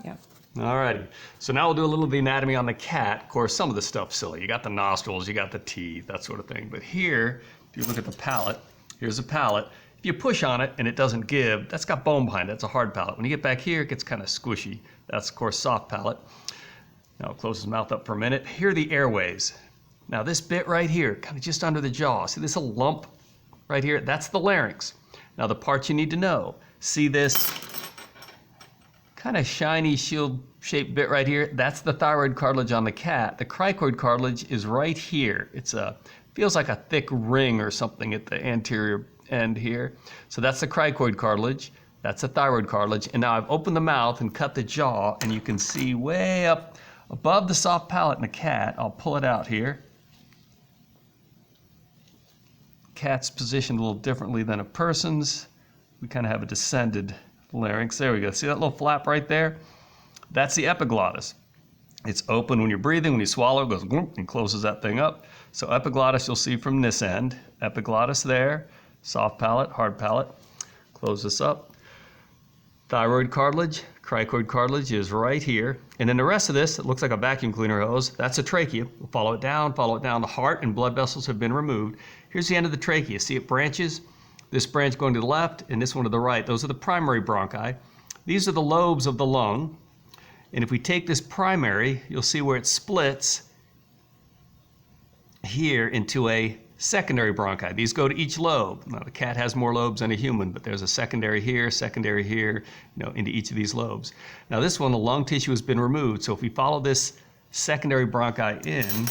Yeah. Alrighty, so now we'll do a little of the anatomy on the cat. Of course, some of the stuff's silly. You got the nostrils, you got the teeth, that sort of thing. But here, if you look at the palate, here's a palate. If you push on it and it doesn't give, that's got bone behind it. That's a hard palate. When you get back here, it gets kind of squishy. That's, of course, soft palate. Now, I'll close his mouth up for a minute. Here are the airways. Now, this bit right here, kind of just under the jaw. See this little lump right here? That's the larynx. Now, the parts you need to know. See this kind of shiny shield-shaped bit right here? That's the thyroid cartilage on the cat. The cricoid cartilage is right here. It's feels like a thick ring or something at the anterior end here. So that's the cricoid cartilage. That's the thyroid cartilage. And now I've opened the mouth and cut the jaw, and you can see way up above the soft palate in the cat. I'll pull it out here. Cat's positioned a little differently than a person's. We kind of have a descended larynx. There we go. See that little flap right there? That's the epiglottis. It's open when you're breathing. When you swallow, it goes gloop and closes that thing up. So epiglottis you'll see from this end. Epiglottis there. Soft palate, hard palate. Close this up. Thyroid cartilage, cricoid cartilage is right here. And then the rest of this, it looks like a vacuum cleaner hose. That's a trachea. We'll follow it down, follow it down. The heart and blood vessels have been removed. Here's the end of the trachea. See it branches? This branch going to the left and this one to the right. Those are the primary bronchi. These are the lobes of the lung. And if we take this primary, you'll see where it splits here into a secondary bronchi. These go to each lobe. Now the cat has more lobes than a human, but there's a secondary here, into each of these lobes. Now this one, the lung tissue has been removed. So if we follow this secondary bronchi in,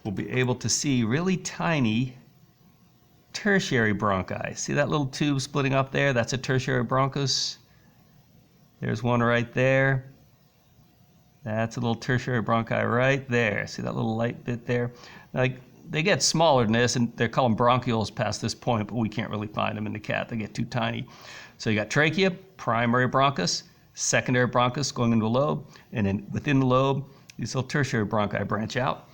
we'll be able to see really tiny tertiary bronchi. See that little tube splitting up there? That's a tertiary bronchus. There's one right there. That's a little tertiary bronchi right there. See that little light bit there? Like, they get smaller than this, and they're called bronchioles past this point, but we can't really find them in the cat. They get too tiny. So you got trachea, primary bronchus, secondary bronchus going into a lobe, and then within the lobe, these little tertiary bronchi branch out.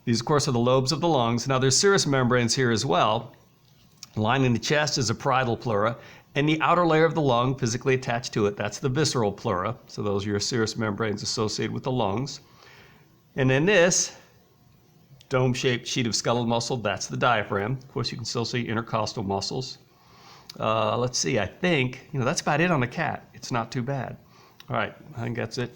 These, of course, are the lobes of the lungs. Now, there's serous membranes here as well. Lining the chest is a parietal pleura, and the outer layer of the lung physically attached to it, that's the visceral pleura. So those are your serous membranes associated with the lungs. And then this dome-shaped sheet of skeletal muscle, that's the diaphragm. Of course, you can still see intercostal muscles. Let's see, I think, that's about it on the cat. It's not too bad. All right, I think that's it.